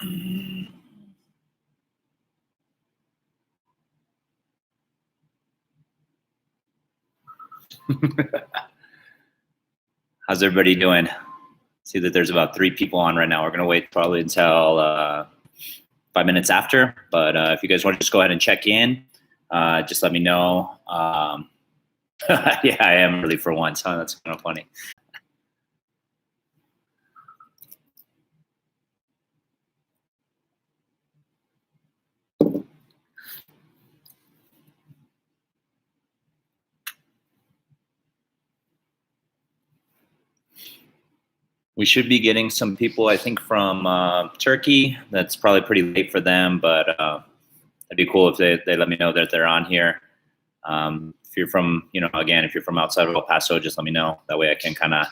How's everybody doing? See that there's about 3 people on right now. We're gonna wait probably until 5 minutes after, but if you guys want to just go ahead and check in, just let me know. Yeah, I am early for once, huh? That's kind of funny. We should be getting some people, I think, from Turkey. That's probably pretty late for them, but it'd be cool if they let me know that they're on here. If you're from, again, if you're from outside of El Paso, just let me know. That way I can kind of,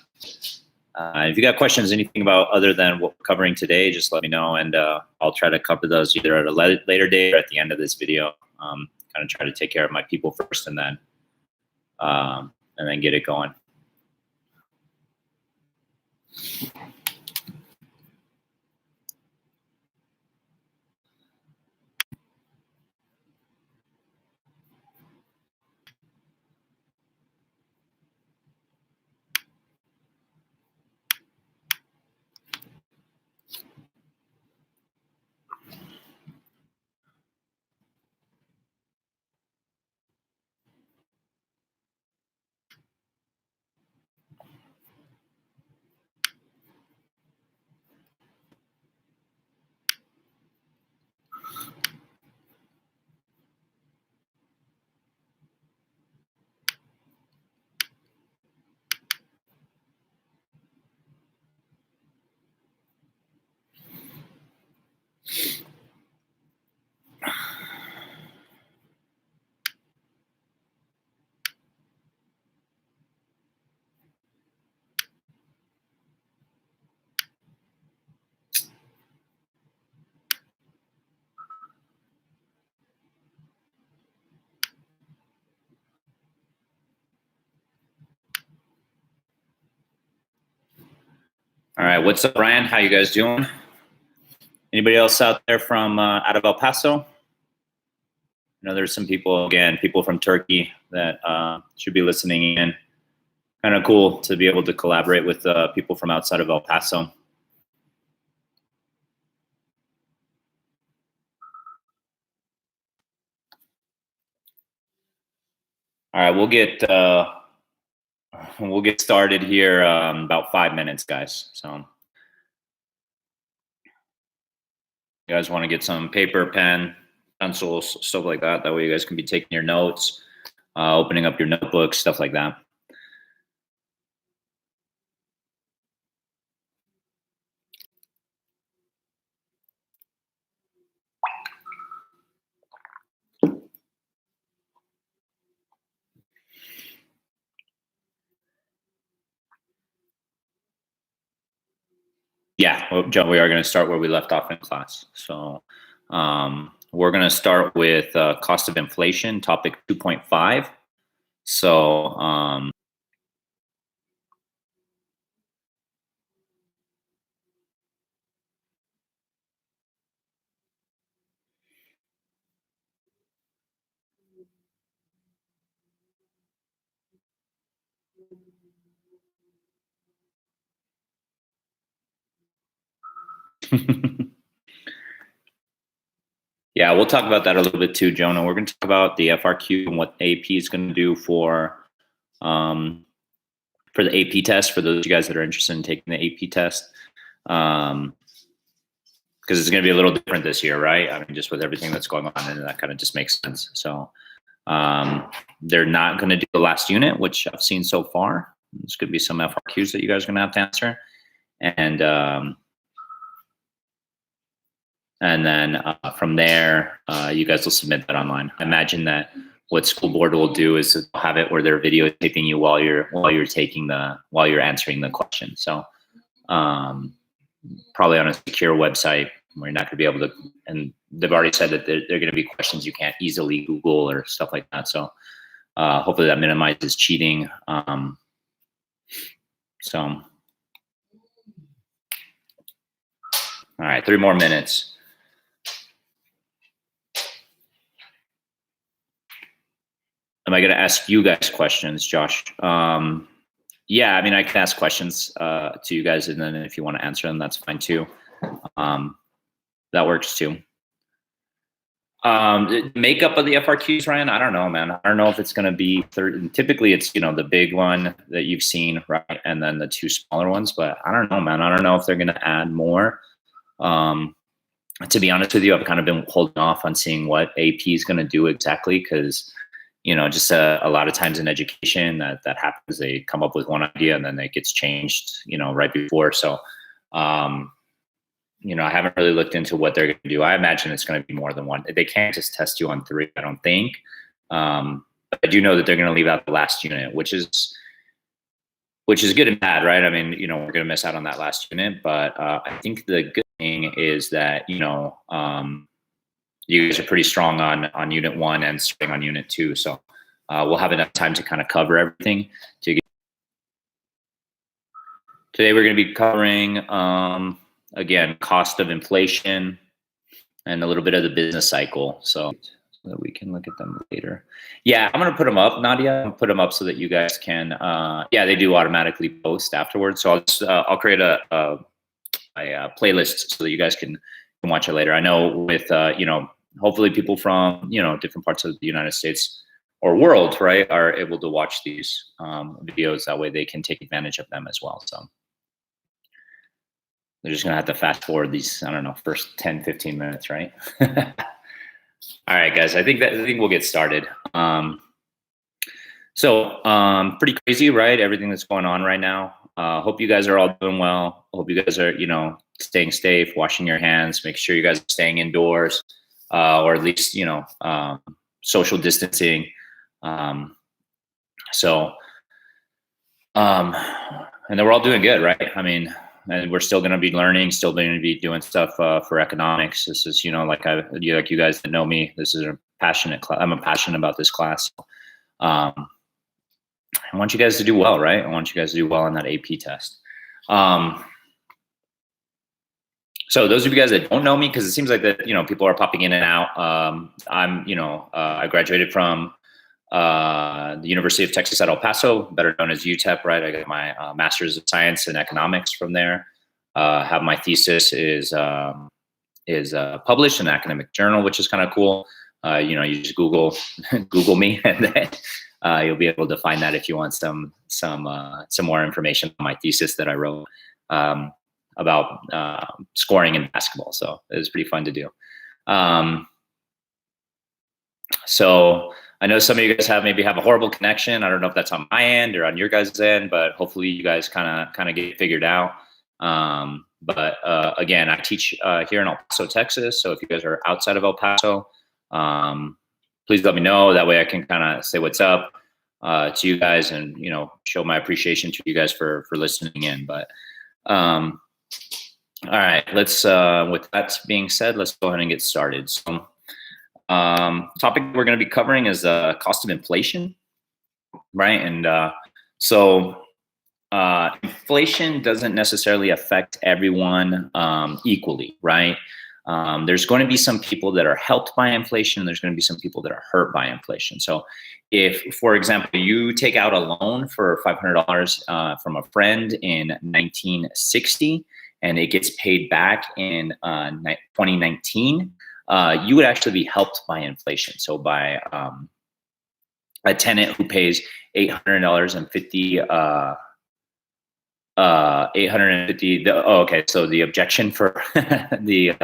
if you got questions, anything about other than what we're covering today, just let me know, and I'll try to cover those either at a later date or at the end of this video. Kind of try to take care of my people first, and then get it going. All right, what's up, Ryan? How you guys doing? Anybody else out there from out of El Paso? There's some people, again, people from Turkey that should be listening in. Kind of cool to be able to collaborate with people from outside of El Paso. All right, we'll get started here in about 5 minutes, guys. So you guys want to get some paper, pen, pencils, stuff like that. That way you guys can be taking your notes, opening up your notebooks, stuff like that. Yeah, well, Joe, we are going to start where we left off in class. So we're going to start with cost of inflation, topic 2.5. So yeah, we'll talk about that a little bit too, Jonah. We're going to talk about the FRQ and what AP is going to do for the AP test, for those of you guys that are interested in taking the AP test. Because it's going to be a little different this year, right? I mean, just with everything that's going on, and that kind of just makes sense. So they're not going to do the last unit, which I've seen so far. There's going to be some FRQs that you guys are going to have to answer. And then from there, you guys will submit that online. I imagine that what school board will do is have it where they're videotaping you while you're answering the question. So probably on a secure website where you're not going to be able to. And they've already said that they're going to be questions you can't easily Google or stuff like that. So hopefully that minimizes cheating. So. All right, 3 more minutes. Am I going to ask you guys questions, Josh? Yeah, I mean, I can ask questions to you guys, and then if you want to answer them, that's fine too. That works too. The makeup of the FRQs, Ryan, I don't know, man. I don't know if it's going to be typically it's, you know, the big one that you've seen, right? And then the 2 smaller ones, but I don't know, man. I don't know if they're going to add more. To be honest with you, I've kind of been holding off on seeing what AP is going to do exactly, because, you know, just a lot of times in education that happens. They come up with one idea and then it gets changed, you know, right before. So, you know, I haven't really looked into what they're going to do. I imagine it's going to be more than one. They can't just test you on 3, I don't think. But I do know that they're going to leave out the last unit, which is good and bad, right? I mean, you know, we're going to miss out on that last unit, but I think the good thing is that, you know, you guys are pretty strong on unit 1 and starting on unit 2. So we'll have enough time to kind of cover everything. Today we're going to be covering, again, cost of inflation and a little bit of the business cycle. So that we can look at them later. Yeah, I'm going to put them up, Nadia. I'm going to put them up so that you guys can, yeah, they do automatically post afterwards. So I'll create a playlist so that you guys can watch it later. I know with, you know, hopefully people from, you know, different parts of the United States or world, right, are able to watch these videos. That way they can take advantage of them as well. So they're just going to have to fast forward these, I don't know, first 10, 15 minutes, right? All right, guys, I think we'll get started. Pretty crazy, right? Everything that's going on right now. Hope you guys are all doing well. Hope you guys are, you know, staying safe, washing your hands, make sure you guys are staying indoors, or at least, you know, social distancing. And then we're all doing good, right? I mean, and we're still going to be learning, still going to be doing stuff for economics. This is, you know, like you guys that know me, this is a passionate class. I'm passionate about this class. I want you guys to do well, right? I want you guys to do well on that AP test. So those of you guys that don't know me, because it seems like that, you know, people are popping in and out. I'm, you know, I graduated from the University of Texas at El Paso, better known as UTEP, right? I got my Master's of Science in Economics from there. Have my thesis is published in an academic journal, which is kind of cool. You know, you just Google me, and then you'll be able to find that if you want some more information on my thesis that I wrote about scoring in basketball. So it was pretty fun to do. So I know some of you guys maybe have a horrible connection. I don't know if that's on my end or on your guys' end, but hopefully you guys kind of get it figured out. Again, I teach here in El Paso, Texas. So if you guys are outside of El Paso, please let me know. That way I can kind of say what's up to you guys and, you know, show my appreciation to you guys for listening in. But all right, let's with that being said, let's go ahead and get started. So topic we're going to be covering is cost of inflation, right? And inflation doesn't necessarily affect everyone equally, right? There's going to be some people that are helped by inflation. There's going to be some people that are hurt by inflation. So if, for example, you take out a loan for $500 from a friend in 1960 and it gets paid back in 2019, you would actually be helped by inflation. So by a tenant who pays $850, okay. So the objection for the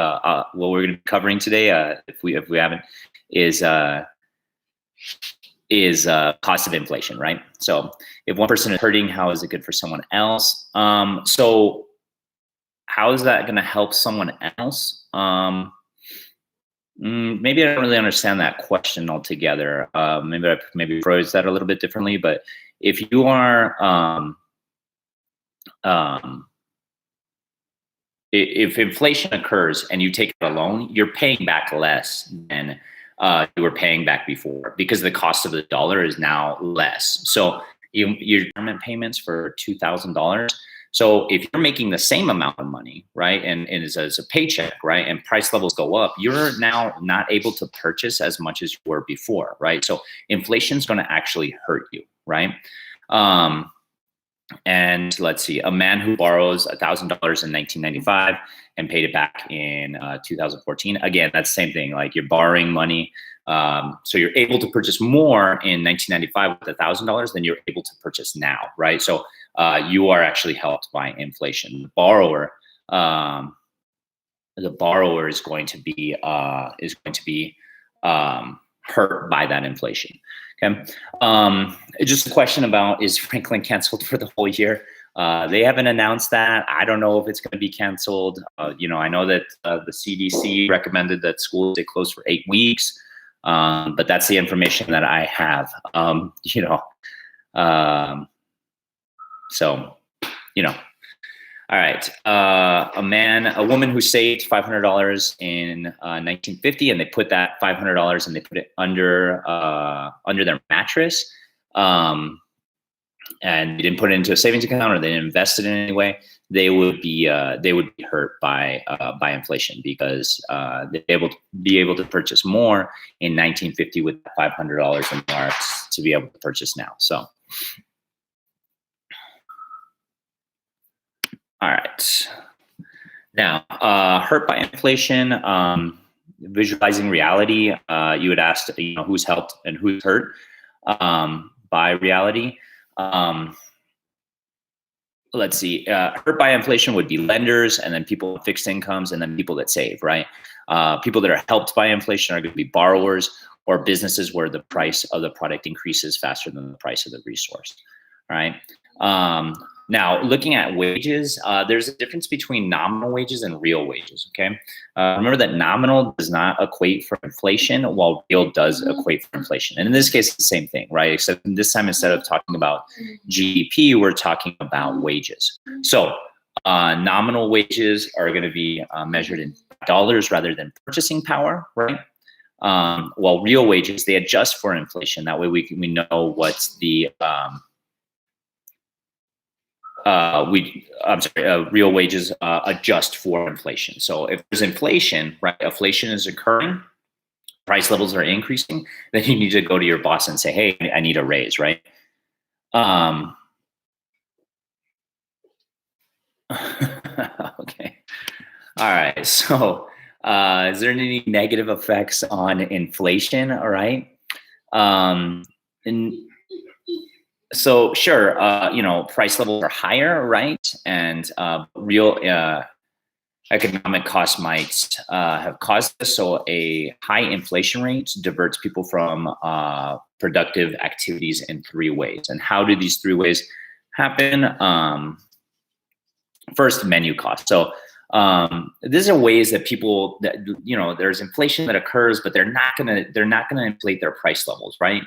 what we're going to be covering today, if we haven't, is cost of inflation, right? So if one person is hurting, how is it good for someone else? So how is that going to help someone else? Maybe I don't really understand that question altogether. Maybe I phrase that a little bit differently. But if you are, if inflation occurs and you take out a loan, you're paying back less than you were paying back before because the cost of the dollar is now less. So your government payments for $2,000. So if you're making the same amount of money, right, and as a paycheck, right, and price levels go up, you're now not able to purchase as much as you were before, right? So inflation is going to actually hurt you, right? And let's see, a man who borrows $1,000 in 1995 and paid it back in 2014. Again, that's the same thing. Like you're borrowing money, so you're able to purchase more in 1995 with $1,000 than you're able to purchase now, right? So you are actually helped by inflation. The borrower is going to be hurt by that inflation. Okay. Just a question about, is Franklin canceled for the whole year? They haven't announced that. I don't know if it's going to be canceled. I know that the CDC recommended that schools stay closed for 8 weeks, but that's the information that I have. All right. A woman who saved $500 in 1950, and they put that $500 and they put it under their mattress, and they didn't put it into a savings account, or they didn't invest it in any way. They would be hurt by inflation, because they'd be able to purchase more in 1950 with $500 in marks to be able to purchase now. So. All right. Now, hurt by inflation, visualizing reality. You had asked, who's helped and who's hurt by reality. Let's see. Hurt by inflation would be lenders, and then people with fixed incomes, and then people that save, right? People that are helped by inflation are going to be borrowers or businesses where the price of the product increases faster than the price of the resource, right? Now, looking at wages, there's a difference between nominal wages and real wages, okay? Remember that nominal does not equate for inflation, while real does equate for inflation. And in this case, it's the same thing, right? Except this time, instead of talking about GDP, we're talking about wages. So nominal wages are going to be measured in dollars rather than purchasing power, right? While real wages, they adjust for inflation. That way we know what's the... real wages adjust for inflation. So if there's inflation, right, inflation is occurring, price levels are increasing, then you need to go to your boss and say, hey, I need a raise, right? Okay. All right. So is there any negative effects on inflation? All right. So sure, price levels are higher, right? And real economic costs might have caused this. So a high inflation rate diverts people from productive activities in 3 ways. And how do these 3 ways happen? First, menu costs. So these are ways that people that, there's inflation that occurs, but they're not gonna inflate their price levels, right?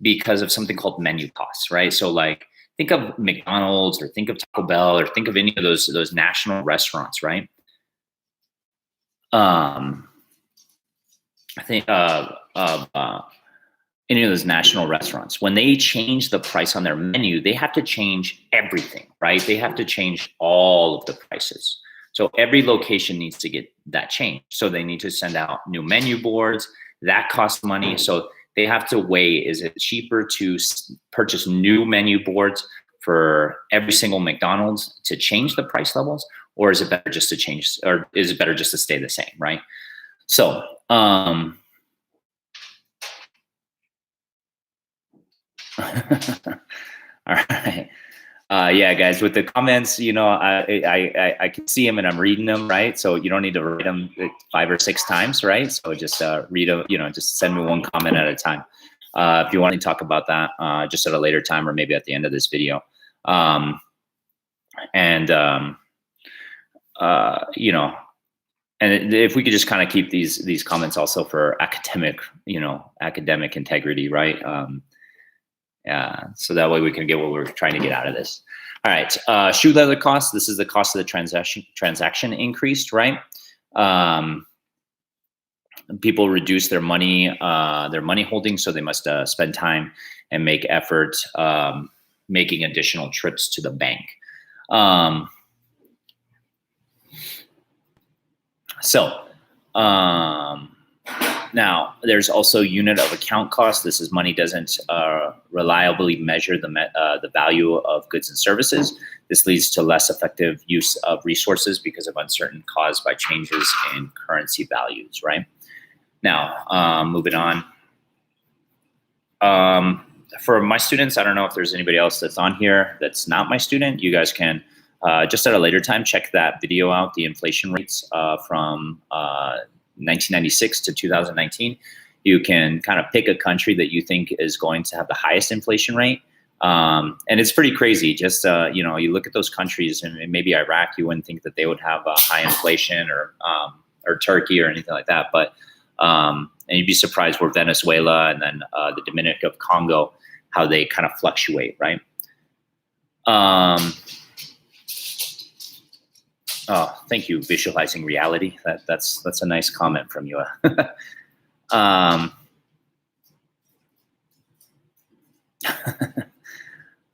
Because of something called menu costs, right? So like, think of McDonald's, or think of Taco Bell, or think of any of those national restaurants, right? I think any of those national restaurants, when they change the price on their menu, they have to change everything, right? They have to change all of the prices. So every location needs to get that changed. So they need to send out new menu boards. That costs money. So they have to weigh, is it cheaper to purchase new menu boards for every single McDonald's to change the price levels, or is it better just to change, or is it better just to stay the same, right? So, all right. Yeah, guys, with the comments, I can see them and I'm reading them, right? So you don't need to read them 5 or 6 times, right? So just read them, just send me 1 comment at a time. If you want to talk about that, just at a later time, or maybe at the end of this video. And if we could just kind of keep these comments also for academic integrity, right? Yeah, so that way we can get what we're trying to get out of this. All right, shoe leather costs. This is the cost of the transaction increased, right? People reduce their money holdings, so they must spend time and make effort making additional trips to the bank. Um, now there's also unit of account cost. This is money doesn't reliably measure the value of goods and services. This leads to less effective use of resources because of uncertainty caused by changes in currency values, right? Now, moving on. For my students, I don't know if there's anybody else that's on here that's not my student. You guys can just at a later time check that video out, the inflation rates from 1996 to 2019. You can kind of pick a country that you think is going to have the highest inflation rate. And it's pretty crazy. Just, you look at those countries, and maybe Iraq, you wouldn't think that they would have a high inflation, or Turkey or anything like that. But, and you'd be surprised where Venezuela and then the Dominican of Congo, how they kind of fluctuate, right? Oh, thank you, visualizing reality. That's a nice comment from you. All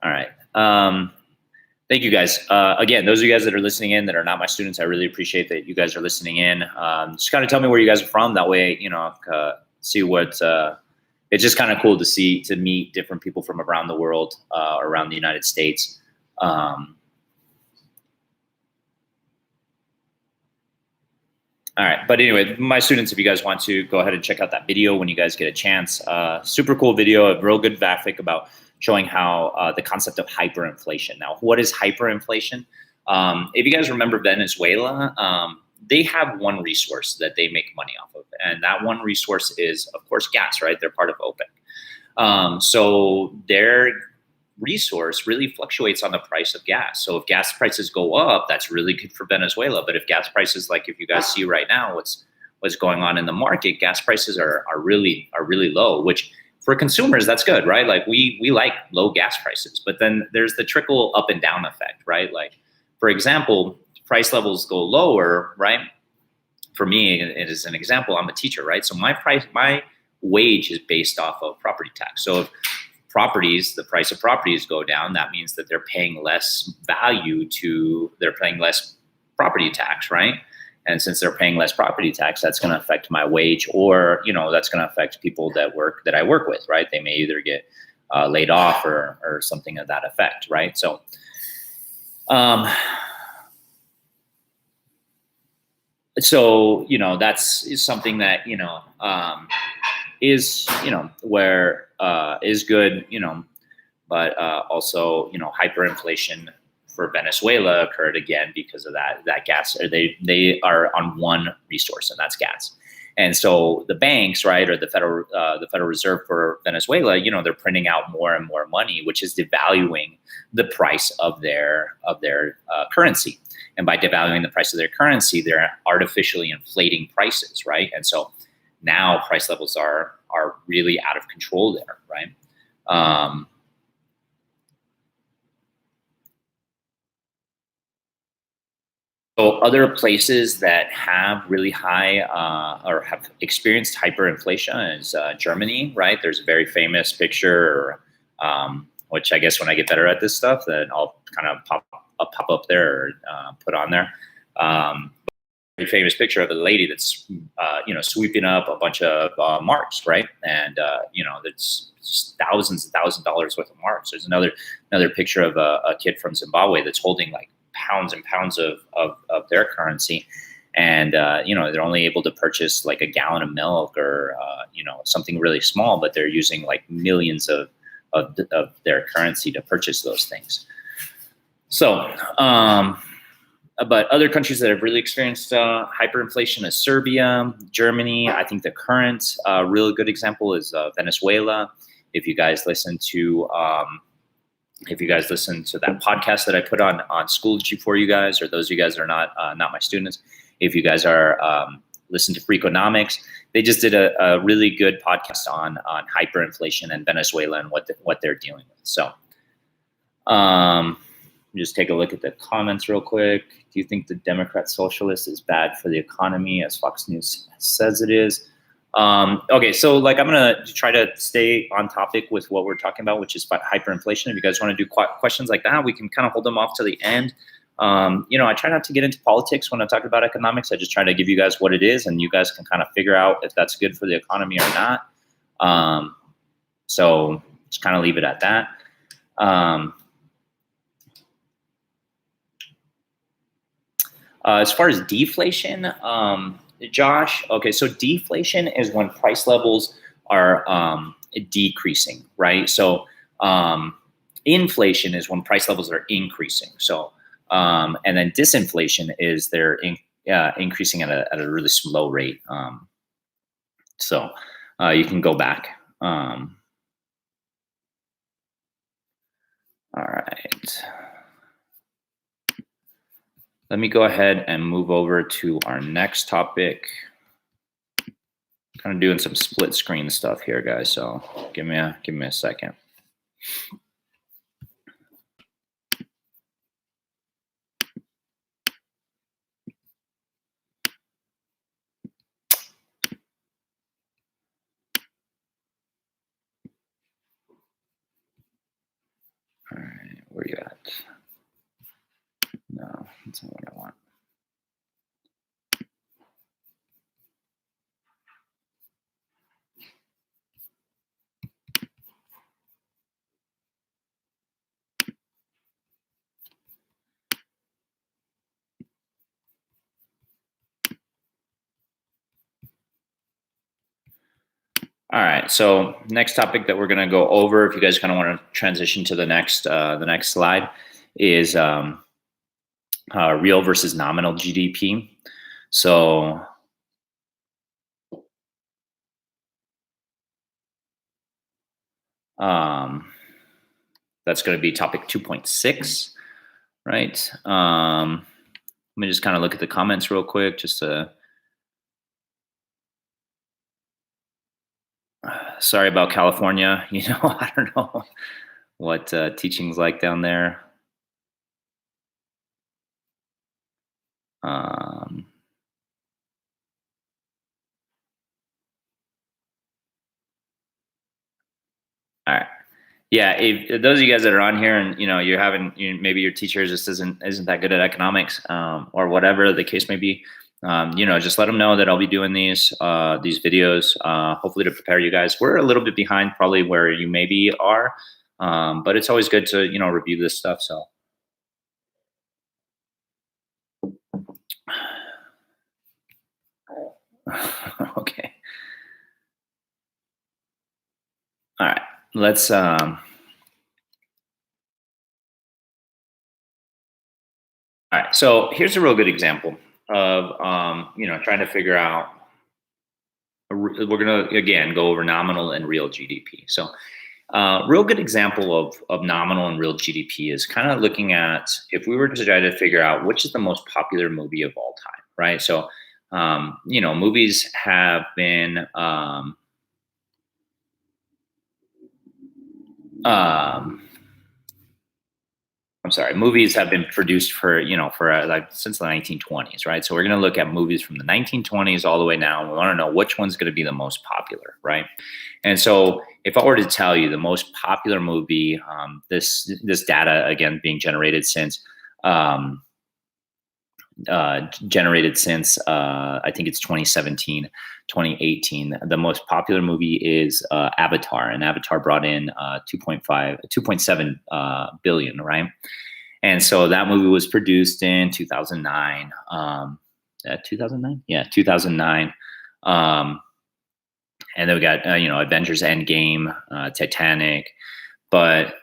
right. Thank you guys. Again, those of you guys that are listening in that are not my students, I really appreciate that you guys are listening in. Just kind of tell me where you guys are from. That way, see what. It's just kind of cool to meet different people from around the world, around the United States. All right, but anyway, my students, if you guys want to go ahead and check out that video when you guys get a chance, super cool video, a real good graphic about showing how the concept of hyperinflation. Now, what is hyperinflation? If you guys remember Venezuela, they have one resource that they make money off of, and that one resource is, of course, gas, right? They're part of OPEC. So their resource really fluctuates on the price of gas. So if gas prices go up, that's really good for Venezuela. But if gas prices, like if you guys see right now, what's going on in the market, gas prices are really low, which for consumers, that's good, right? Like we like low gas prices, but then there's the trickle up and down effect, right? Like, for example, price levels go lower, right? For me, it is an example, I'm a teacher, right? So my wage is based off of property tax. So if the price of properties go down, that means that they're paying less they're paying less property tax, right? And since they're paying less property tax, that's going to affect my wage, or, that's going to affect people that I work with, right? They may either get laid off or something of that effect, right? So, that's something that, is, where is good, but also, hyperinflation for Venezuela occurred again because of that gas. Or they are on one resource, and that's gas. And so the banks, right, or the Federal Reserve for Venezuela, they're printing out more and more money, which is devaluing the price of their currency. And by devaluing the price of their currency, they're artificially inflating prices, right? And so now price levels are really out of control there, right? So other places that have really high or have experienced hyperinflation is Germany, right? There's a very famous picture, which I guess when I get better at this stuff, then I'll kind of pop up there or put on there. Very famous picture of a lady that's sweeping up a bunch of marks, right? And that's just thousands and thousands of dollars worth of marks. There's another picture of a kid from Zimbabwe that's holding like pounds and pounds of their currency, and they're only able to purchase like a gallon of milk or something really small, but they're using like millions of their currency to purchase those things. So but other countries that have really experienced hyperinflation is Serbia, Germany. I think the current really good example is Venezuela. If you guys listen to that podcast that I put on Schoology for you guys, or those of you guys that are not my students, if you guys are listen to Freakonomics, they just did a really good podcast on hyperinflation in Venezuela and what they're dealing with. So just take a look at the comments real quick. Do you think the Democrat socialist is bad for the economy, as Fox News says it is? Okay, so like I'm gonna try to stay on topic with what we're talking about, which is hyperinflation. If you guys want to do questions like that, we can kind of hold them off to the end. You know, I try not to get into politics when I talk about economics. I just try to give you guys what it is, and you guys can kind of figure out if that's good for the economy or not. So just kind of leave it at that. As far as deflation, Josh, okay, so deflation is when price levels are decreasing, right? So inflation is when price levels are increasing. So and then disinflation is they're increasing at a really slow rate. So you can go back. All right. Let me go ahead and move over to our next topic. Kind of doing some split screen stuff here, guys. So give me a second. All right, where you at? No, that's not what I want. All right, so next topic that we're going to go over, if you guys kind of want to transition to the next slide, is real versus nominal GDP. So that's going to be topic 2.6, right? Let me just kind of look at the comments real quick, just to. Sorry about California. You know, I don't know what teaching's like down there. All right. Yeah, if those of you guys that are on here and you know you're having maybe your teacher just isn't that good at economics or whatever the case may be, you know, just let them know that I'll be doing these videos hopefully to prepare you guys. We're a little bit behind probably where you maybe are, but it's always good to review this stuff. So. Okay. All right. Let's all right. So here's a real good example of trying to figure out. We're gonna again go over nominal and real GDP. So real good example of nominal and real GDP is kind of looking at if we were to try to figure out which is the most popular movie of all time, right? So movies have been movies have been produced for like since the 1920s, right? So we're going to look at movies from the 1920s all the way now. And we want to know which one's going to be the most popular, right? And so if I were to tell you the most popular movie, this data again being generated since I think it's 2017, 2018. The most popular movie is Avatar, and Avatar brought in 2.7 billion, right? And so that movie was produced in 2009. 2009? Yeah, 2009. And then we got, Avengers Endgame, Titanic. But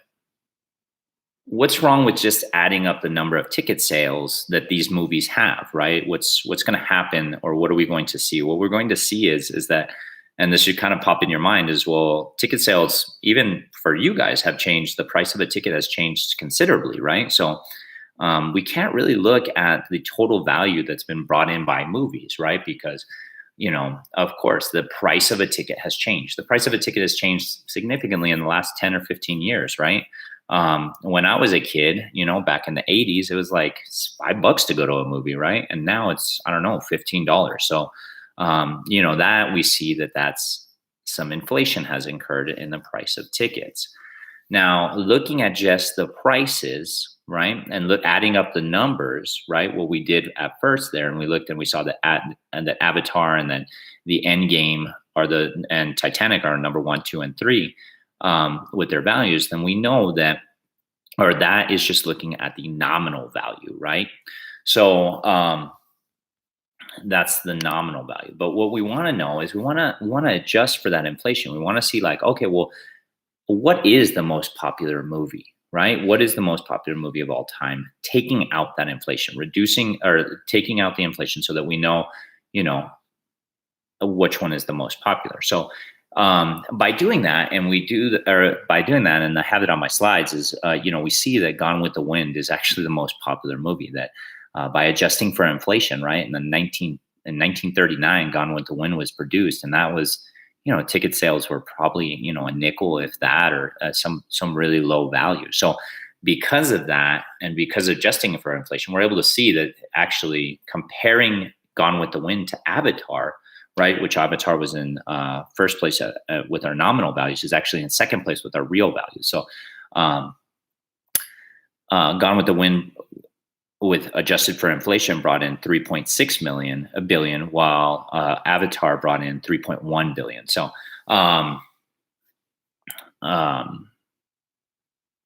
what's wrong with just adding up the number of ticket sales that these movies have, right? What's going to happen, or what are we going to see? What we're going to see is that, and this should kind of pop in your mind as well, ticket sales, even for you guys, have changed. The price of a ticket has changed considerably, right? So we can't really look at the total value that's been brought in by movies, right? Because of course, the price of a ticket has changed. The price of a ticket has changed significantly in the last 10 or 15 years, right? When I was a kid, back in the 80s, it was like $5 to go to a movie, right? And now it's, I don't know, $15. So, that we see that's some inflation has incurred in the price of tickets. Now, looking at just the prices, right? And adding up the numbers, right? What we did at first there, and we looked and we saw that and the Avatar and then the End Game and Titanic are number 1, 2, and 3 with their values. Then we know that, or that is just looking at the nominal value, right? So that's the nominal value. But what we want to know is we want to adjust for that inflation. We want to see like, okay, well, what is the most popular movie, right? What is the most popular movie of all time? Taking out that inflation, reducing or taking out the inflation so that we know, which one is the most popular. So by doing that, and by doing that, and I have it on my slides, is we see that Gone with the Wind is actually the most popular movie. That by adjusting for inflation, right? In 1939, Gone with the Wind was produced, and that was, ticket sales were probably a nickel, if that, or some really low value. So because of that, and because of adjusting for inflation, we're able to see that actually comparing Gone with the Wind to Avatar, right, which Avatar was in first place with our nominal values, is actually in second place with our real values. So Gone with the Wind, with adjusted for inflation, brought in 3.6 billion, while Avatar brought in 3.1 billion. So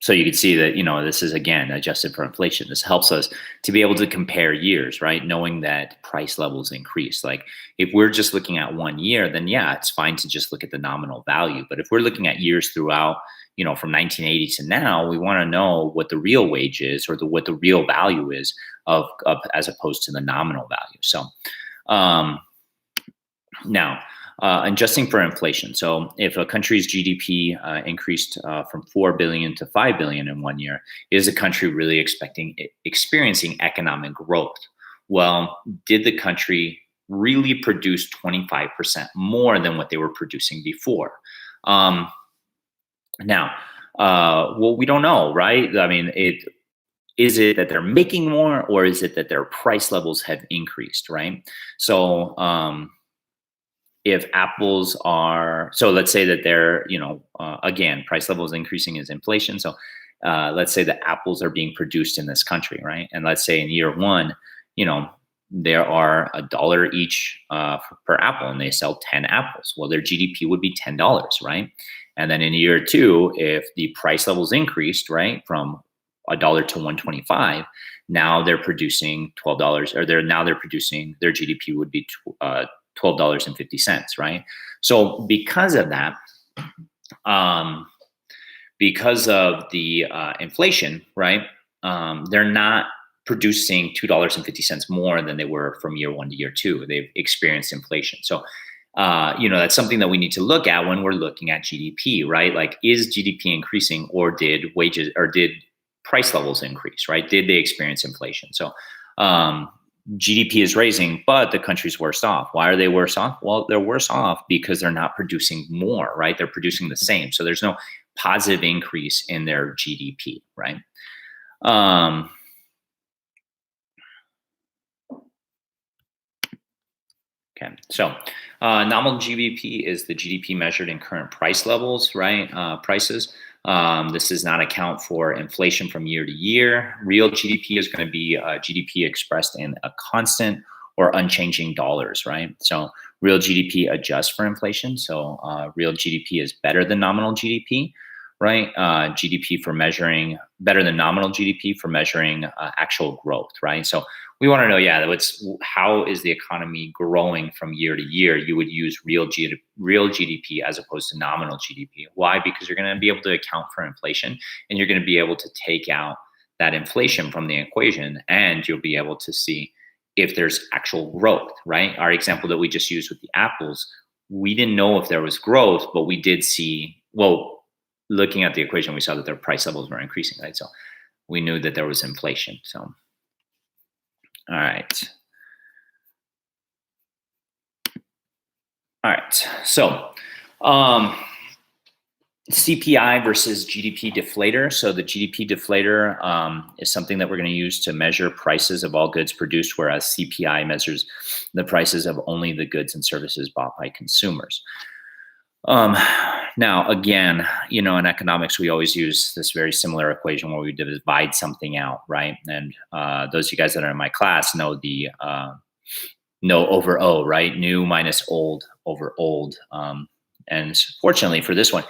so you can see that, this is, again, adjusted for inflation. This helps us to be able to compare years, right? Knowing that price levels increase. Like if we're just looking at 1 year, then yeah, it's fine to just look at the nominal value. But if we're looking at years throughout, from 1980 to now, we want to know what the real wage is, or what the real value is of as opposed to the nominal value. So now, adjusting for inflation. So if a country's GDP increased from 4 billion to 5 billion in 1 year, is the country really experiencing economic growth? Well, did the country really produce 25% more than what they were producing before? Now, well, we don't know, right? I mean, is it that they're making more, or is it that their price levels have increased, right? So if apples are, so let's say that they're, again, price levels increasing is inflation. So let's say that apples are being produced in this country, right? And let's say in year 1, there are $1 each per apple, and they sell 10 apples. Well, their GDP would be $10, right? And then in year 2, if the price levels increased, right, from $1 to $1.25, now they're producing $12, or their GDP would be $12.50, right? So because of that, because of the inflation, right, they're not producing $2.50 more than they were from year 1 to year 2. They've experienced inflation. So that's something that we need to look at when we're looking at GDP, right? Like, is GDP increasing, or did price levels increase, right? Did they experience inflation? So GDP is raising, but the country's worse off. Why are they worse off? Well, they're worse off because they're not producing more, right? They're producing the same. So there's no positive increase in their GDP, right? Okay, so nominal GDP is the GDP measured in current price levels, right? Prices. This does not account for inflation from year to year. Real GDP is going to be GDP expressed in a constant or unchanging dollars, right? So real GDP adjusts for inflation. So real GDP is better than nominal GDP, right? GDP for measuring, better than nominal GDP for measuring actual growth, right? So we want to know, yeah, how is the economy growing from year to year? You would use real GDP as opposed to nominal GDP. Why? Because you're going to be able to account for inflation, and you're going to be able to take out that inflation from the equation, and you'll be able to see if there's actual growth, right? Our example that we just used with the apples, we didn't know if there was growth, but we did see, well, looking at the equation, we saw that their price levels were increasing, right? So we knew that there was inflation. So, all right. All right. So, CPI versus GDP deflator. So the GDP deflator is something that we're going to use to measure prices of all goods produced, whereas CPI measures the prices of only the goods and services bought by consumers. Now, again, in economics, we always use this very similar equation where we divide something out, right? And those of you guys that are in my class know the no over O, right? New minus old over old. And fortunately for this one,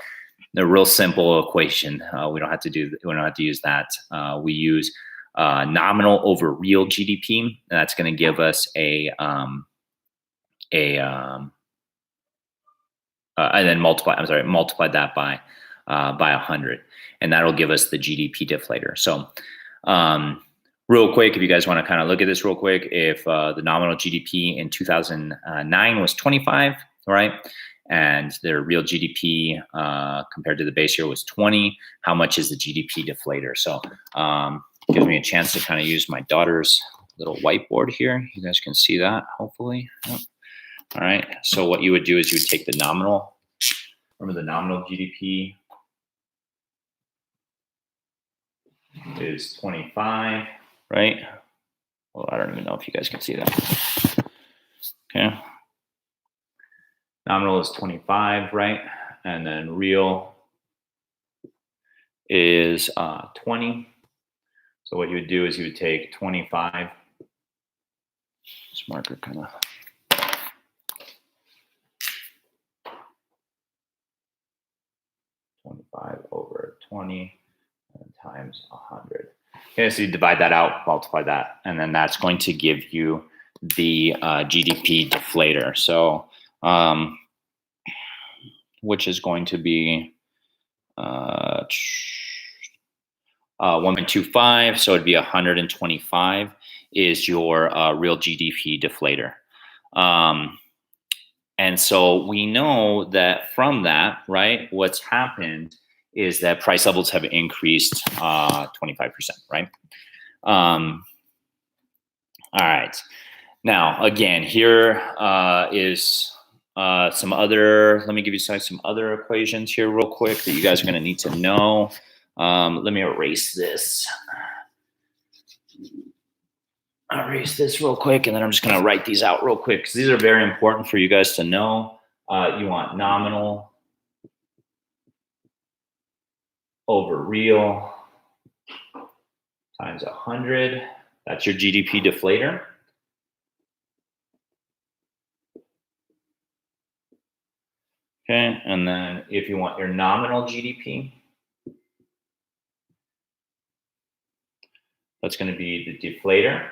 the real simple equation. We don't have to use that. We use nominal over real GDP. And that's going to give us and then multiply that by 100, and that'll give us the GDP deflator. So, real quick, if you guys want to kind of look at this real quick, if the nominal GDP in 2009 was 25, right, and their real GDP compared to the base year was 20, how much is the GDP deflator? So, gives me a chance to kind of use my daughter's little whiteboard here. You guys can see that, hopefully. Yep. All right, so what you would do is you would take the nominal, remember the nominal GDP is 25, right? Well, I don't even know if you guys can see that. Okay. Nominal is 25, right? And then real is 20. So what you would do is you would take 25. This marker kind of... 25 over 20 and times 100. Okay, so you divide that out, multiply that, and then that's going to give you the GDP deflator. So, which is going to be 1.25, so it'd be 125 is your real GDP deflator. And so we know that from that, right, what's happened is that price levels have increased 25%, right? All right. Now, again, here is some other, let me give you some other equations here real quick that you guys are going to need to know. Let me erase this. Erase this real quick, and then I'm just going to write these out real quick because these are very important for you guys to know. You want nominal over real times 100. That's your GDP deflator. Okay, and then if you want your nominal GDP, that's going to be the deflator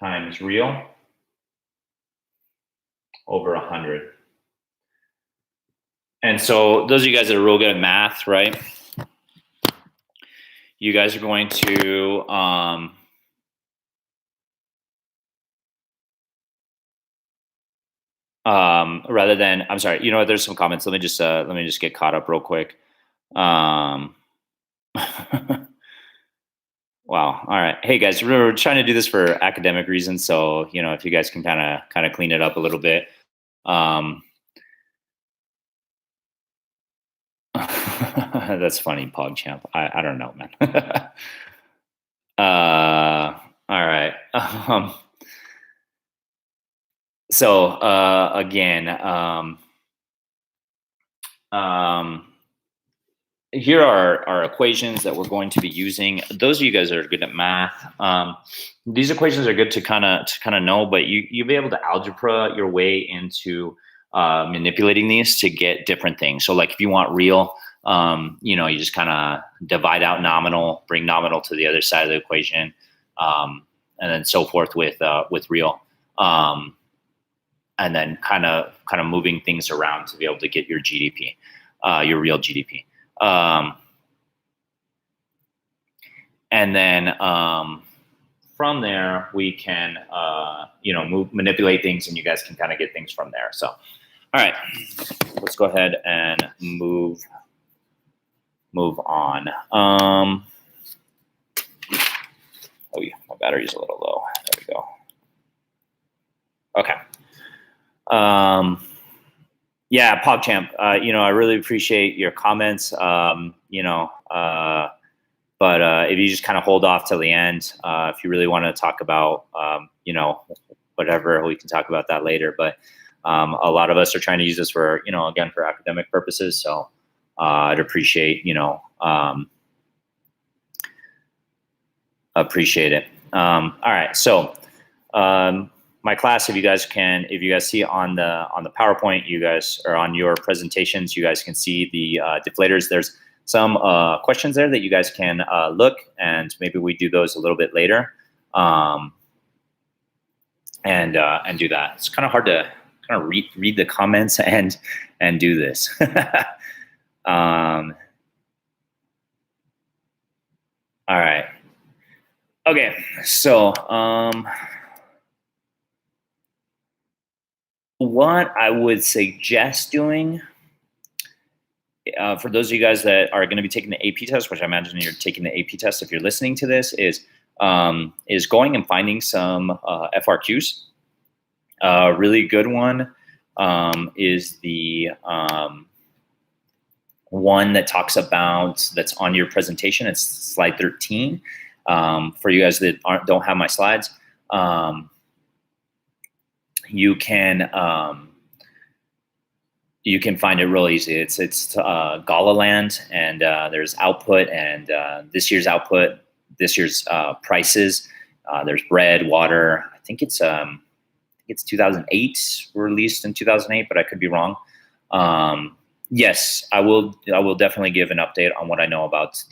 times real over 100. And so those of you guys that are real good at math, right? You guys are going to rather than, I'm sorry, you know what, there's some comments. Let me just get caught up real quick. Wow. All right. Hey guys, we're trying to do this for academic reasons. So, you know, if you guys can kind of clean it up a little bit. That's funny, PogChamp. I don't know, man. All right. So again, here are our equations that we're going to be using. Those of you guys that are good at math, these equations are good to kind of know, but you'll be able to algebra your way into manipulating these to get different things. So like if you want real, you know, you just kind of divide out nominal, bring nominal to the other side of the equation, and then so forth with real, and then kind of moving things around to be able to get your GDP, your real GDP. And then from there we can you know, manipulate things, and you guys can kind of get things from there. So all right, let's go ahead and move on. Oh yeah, my battery's a little low. There we go. Okay. Yeah, PogChamp, you know, I really appreciate your comments, you know, but if you just kind of hold off till the end, if you really want to talk about, you know, whatever. We can talk about that later. But a lot of us are trying to use this for, again, for academic purposes. So I'd appreciate, appreciate it. All right. So my class, if you guys see on the PowerPoint, you guys, or on your presentations, you guys can see the deflators. There's some questions there that you guys can look, and maybe we do those a little bit later, and do that. It's kind of hard to kind of read the comments and do this. All right. Okay. So what I would suggest doing, for those of you guys that are going to be taking the AP test, which I imagine you're taking the AP test if you're listening to this, is going and finding some FRQs. A really good one is the one that talks about, that's on your presentation. It's slide 13. For you guys that don't have my slides, you can find it real easy. It's Galaland, and there's output, and this year's output, this year's prices. There's bread, water. I think it's 2008, released in 2008, but I could be wrong. Yes, I will definitely give an update on what I know about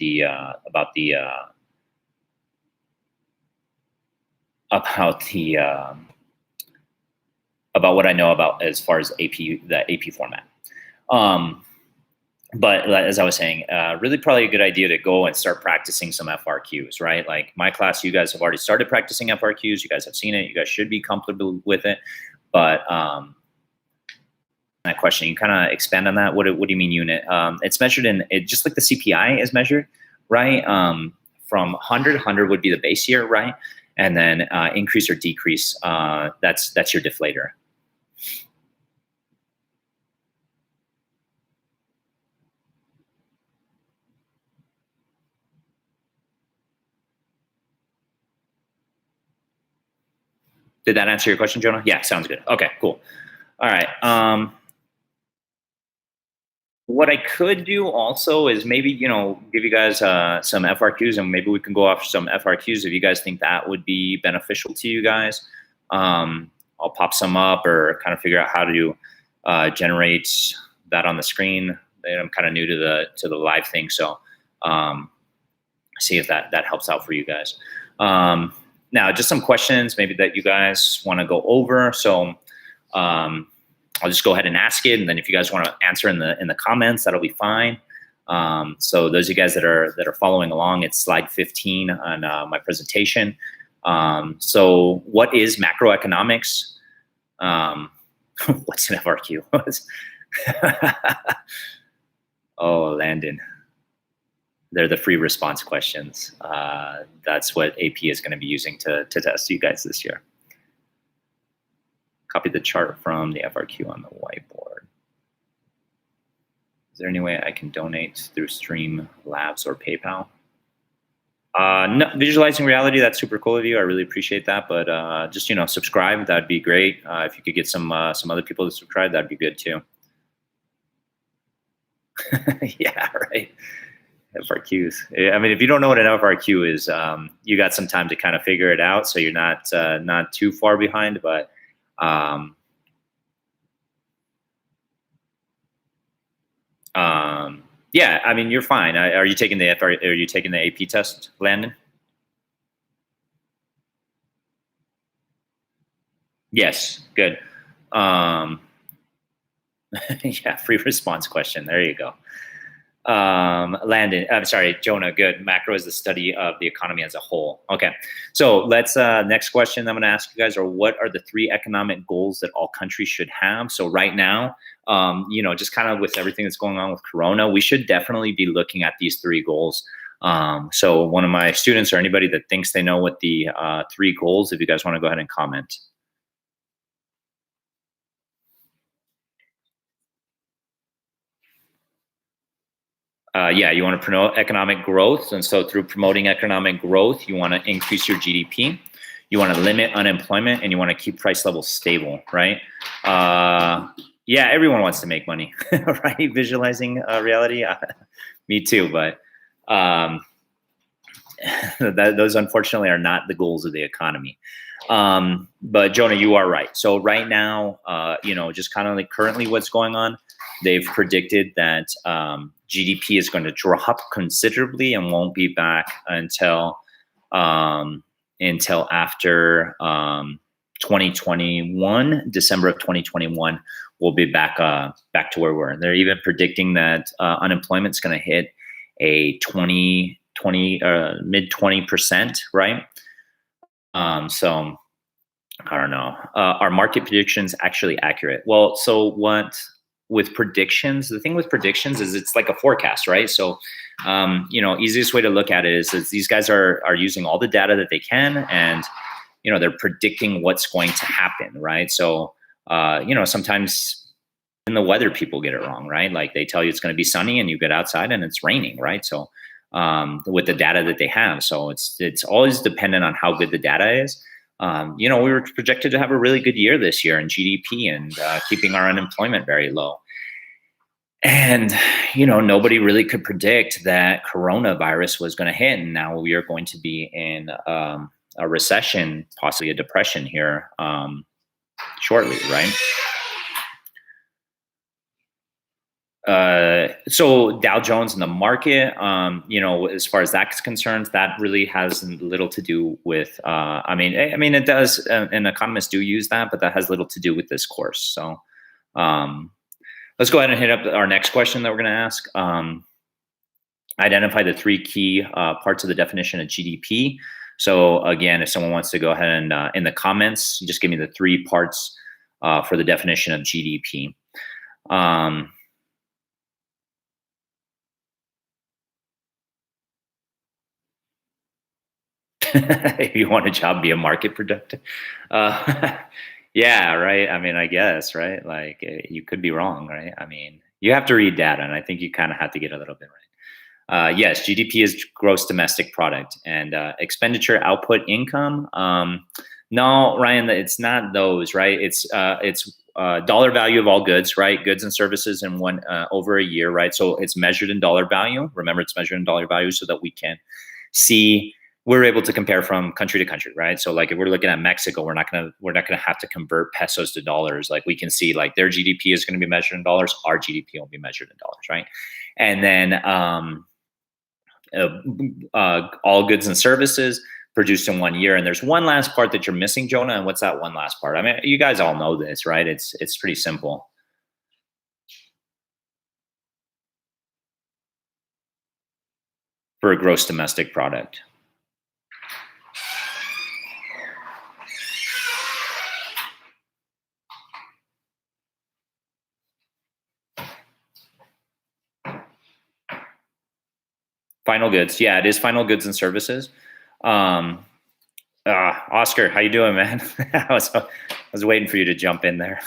what I know about as far as the AP format. But as I was saying, really probably a good idea to go and start practicing some FRQs, right? Like my class, you guys have already started practicing FRQs. You guys have seen it. You guys should be comfortable with it. But that question, you kind of expand on that. What do you mean unit? It's measured in, just like the CPI is measured, right? From 100 would be the base year, right? And then increase or decrease, that's your deflator. Did that answer your question, Jonah? Yeah, sounds good. Okay, cool. All right. What I could do also is maybe, give you guys some FRQs, and maybe we can go off some FRQs if you guys think that would be beneficial to you guys. I'll pop some up, or kind of figure out how to generate that on the screen. And I'm kind of new to the live thing, so see if that helps out for you guys. Now, just some questions maybe that you guys want to go over. So I'll just go ahead and ask it, and then if you guys want to answer in the comments, that'll be fine. So those of you guys that are following along, it's slide 15 on my presentation. So what is macroeconomics? What's an FRQ? Oh, Landon. They're the free response questions. That's what AP is going to be using to test you guys this year. Copy the chart from the FRQ on the whiteboard. Is there any way I can donate through Streamlabs or PayPal? No, visualizing reality, that's super cool of you. I really appreciate that. But just, subscribe. That'd be great. If you could get some other people to subscribe, that'd be good too. Yeah, right. FRQs. I mean, if you don't know what an FRQ is, you got some time to kind of figure it out, so you're not too far behind. But yeah, I mean, you're fine. Are you taking the AP test, Landon? Yes, good. Yeah, free response question. There you go. Landon, I'm sorry, Jonah, good. Macro is the study of the economy as a whole. Okay, so let's, next question I'm gonna ask you guys are, what are the 3 economic goals that all countries should have? So right now, just kind of with everything that's going on with Corona, we should definitely be looking at these 3 goals. So one of my students, or anybody that thinks they know what the 3 goals, if you guys wanna go ahead and comment. Yeah, you want to promote economic growth. And so through promoting economic growth, you want to increase your GDP. you want to limit unemployment, and you want to keep price levels stable, right? Yeah, everyone wants to make money, right? Visualizing reality. Me too, but those unfortunately are not the goals of the economy. But Jonah, you are right. So right now, just kind of like currently what's going on, they've predicted that GDP is going to drop considerably and won't be back until after 2021, December of 2021, we'll be back to where we were. They're even predicting that unemployment's going to hit a mid 20%, right? So I don't know. Are market predictions actually accurate? Well, so with predictions, the thing with predictions is it's like a forecast, right? So, easiest way to look at it is these guys are using all the data that they can, and, they're predicting what's going to happen, right? So, sometimes in the weather, people get it wrong, right? Like they tell you it's going to be sunny and you get outside and it's raining, right? So, with the data that they have. So it's always dependent on how good the data is. We were projected to have a really good year this year in GDP and keeping our unemployment very low. And, nobody really could predict that coronavirus was going to hit. And now we are going to be in a recession, possibly a depression here shortly, right? So Dow Jones and the market, as far as that's concerned, that really has little to do with, it does, and economists do use that, but that has little to do with this course. So let's go ahead and hit up our next question that we're going to ask. Identify the three key parts of the definition of GDP. So again, if someone wants to go ahead and in the comments, just give me the three parts for the definition of GDP. If you want a job, be a market predictor. Yeah, right. I guess, right? Like you could be wrong, right? You have to read data, and I think you kind of have to get a little bit right. Yes, GDP is gross domestic product, and expenditure, output, income. No, Ryan, it's not those, right? It's dollar value of all goods, right? Goods and services in one over a year, right? So it's measured in dollar value. Remember, it's measured in dollar value so that we can see. We're able to compare from country to country, right? So like if we're looking at Mexico, we're not gonna have to convert pesos to dollars. Like we can see like their GDP is going to be measured in dollars, our GDP will be measured in dollars, right? And then all goods and services produced in 1 year. And there's one last part that you're missing, Jonah. And what's that one last part? You guys all know this, right? It's pretty simple. For a gross domestic product. Final goods. Yeah, it is final goods and services. Oscar, how you doing, man? I was waiting for you to jump in there.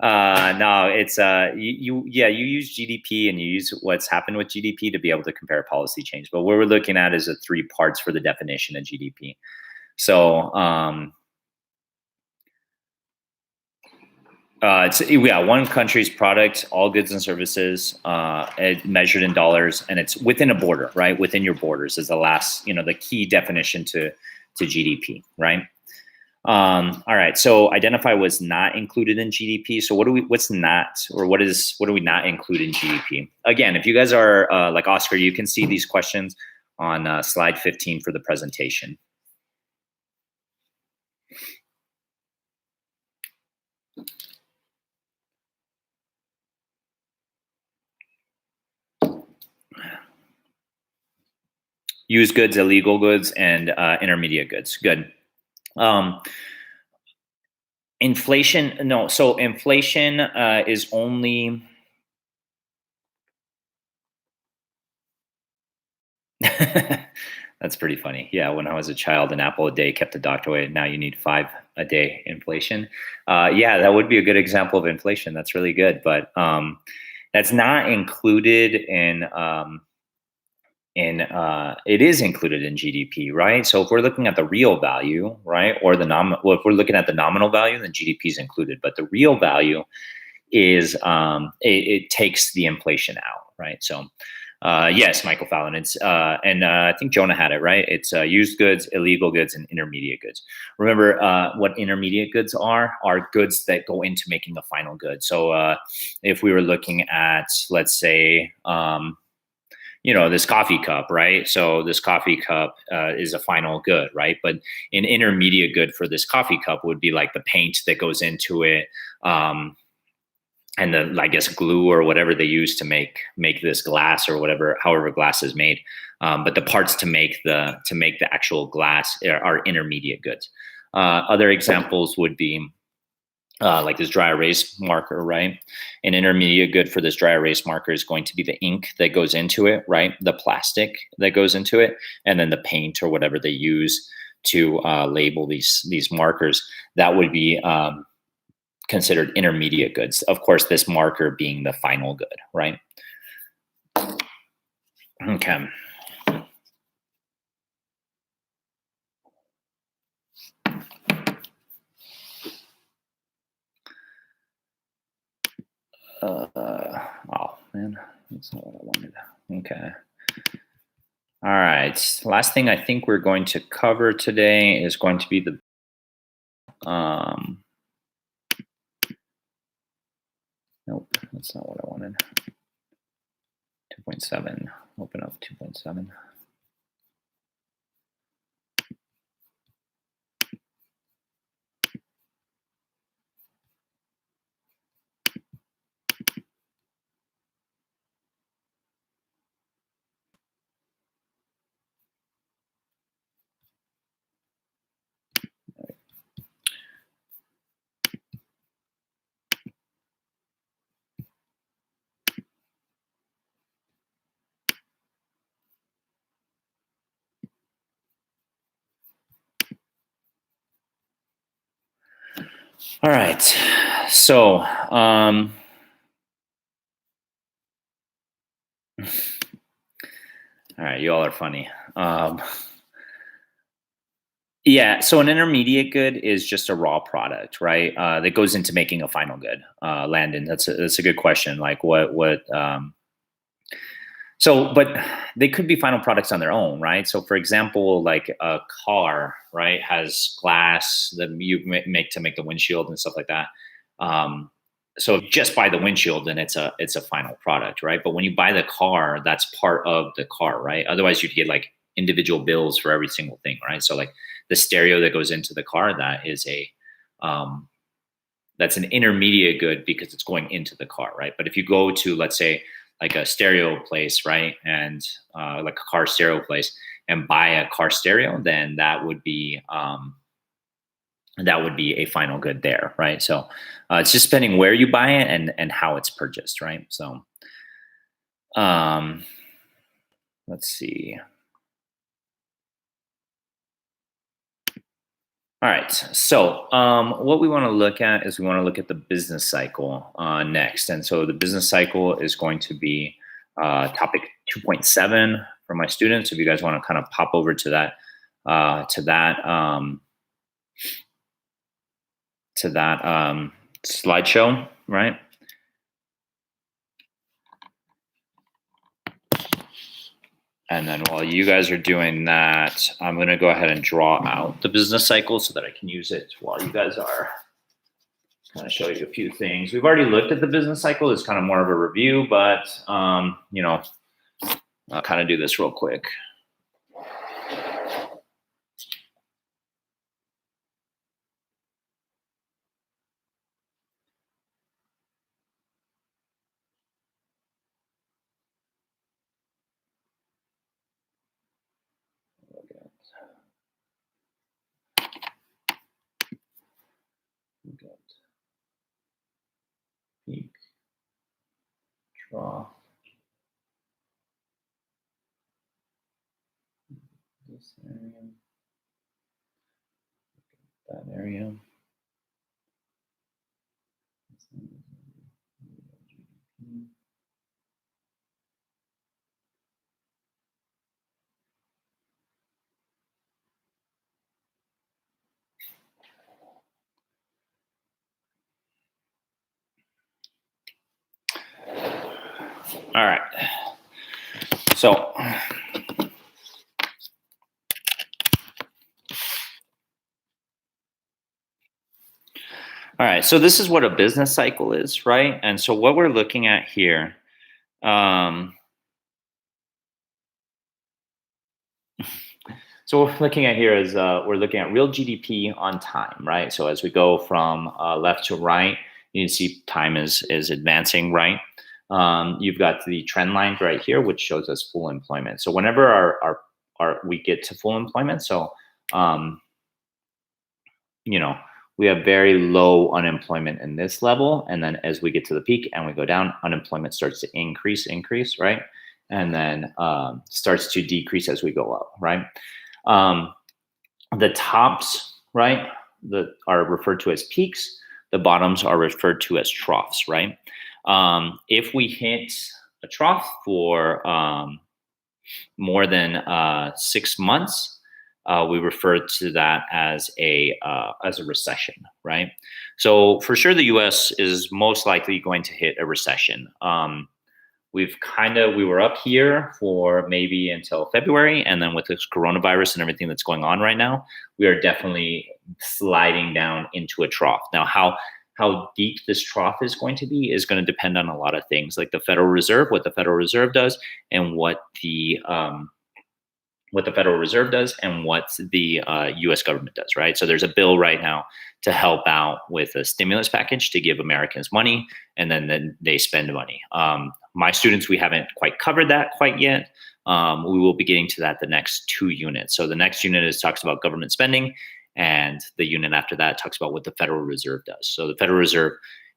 No, it's you use GDP and you use what's happened with GDP to be able to compare policy change. But what we're looking at is the three parts for the definition of GDP. So it's one country's product, all goods and services, measured in dollars, and it's within a border, right? Within your borders is the last, the key definition to GDP, right? All right. So identify what's not included in GDP. So what do we not include in GDP? Again, if you guys are like Oscar, you can see these questions on slide 15 for the presentation. Used goods, illegal goods, and intermediate goods. Good. Inflation, no. So inflation is only... That's pretty funny. Yeah, when I was a child, an apple a day kept the doctor away. Now you need 5 a day inflation. Yeah, that would be a good example of inflation. That's really good. But that's not included in it is included in GDP, right? So if we're looking at the real value, right, or the well, if we're looking at the nominal value, then GDP is included. But the real value is it takes the inflation out, right? So yes, Michael Fallon. It's and I think Jonah had it right. It's used goods, illegal goods, and intermediate goods. Remember, what intermediate goods are goods that go into making a final good. So if we were looking at, let's say, this coffee cup, right? So this coffee cup is a final good, right? But an intermediate good for this coffee cup would be like the paint that goes into it. And the, I guess, glue or whatever they use to make this glass or whatever, however glass is made. But the parts to make the actual glass are intermediate goods. Other examples would be like this dry erase marker, right? An intermediate good for this dry erase marker is going to be the ink that goes into it, right? The plastic that goes into it, and then the paint or whatever they use to label these markers. That would be considered intermediate goods. Of course, this marker being the final good, right? Okay. Oh man, that's not what I wanted. Okay. All right. Last thing I think we're going to cover today is going to be the nope, that's not what I wanted. 2.7. Open up 2.7. All right. So, all right, you all are funny. Yeah, so an intermediate good is just a raw product, right? That goes into making a final good. Landon, that's a good question. Like what so, but they could be final products on their own, right? So, for example, like a car, right, has glass that you make to make the windshield and stuff like that. Um, so, if you just buy the windshield, then it's a final product, right? But when you buy the car, that's part of the car, right? Otherwise, you'd get like individual bills for every single thing, right? So, like the stereo that goes into the car, um, that's an intermediate good because it's going into the car, right? But if you go to, let's say, like a stereo place, right, and like a car stereo place, and buy a car stereo, then that would be a final good there, right? So it's just depending where you buy it and how it's purchased, right? So let's see. All right. So what we want to look at is we want to look at the business cycle next. And so the business cycle is going to be topic 2.7 for my students. If you guys want to kind of pop over to that slideshow, right? And then while you guys are doing that, I'm going to go ahead and draw out the business cycle so that I can use it while you guys are kind of show you a few things. We've already looked at the business cycle. It's kind of more of a review, but, I'll kind of do this real quick. Peak, draw. This area, that area. All right. So, all right. So this is what a business cycle is, right? And so what we're looking at here, so what we're looking at here is we're looking at real GDP on time, right? So as we go from left to right, you can see time is advancing, right? You've got the trend line right here, which shows us full employment. So whenever our we get to full employment, so you know, we have very low unemployment in this level, and then as we get to the peak and we go down, unemployment starts to increase, right? And then starts to decrease as we go up, right? The tops, right, are referred to as peaks. The bottoms are referred to as troughs, right? If we hit a trough for more than 6 months, we refer to that as a recession, right? So for sure, the U.S. is most likely going to hit a recession. We were up here for maybe until February, and then with this coronavirus and everything that's going on right now, we are definitely sliding down into a trough. Now, how deep this trough is going to be is going to depend on a lot of things, like the Federal Reserve, what the Federal Reserve does, and what the Federal Reserve does and what the U.S. government does, right? So there's a bill right now to help out with a stimulus package to give Americans money, and then they spend money. My students, we haven't quite covered that quite yet. We will be getting to that the next 2 units. So the next unit talks about government spending, and the unit after that talks about what the Federal Reserve does. So the Federal Reserve,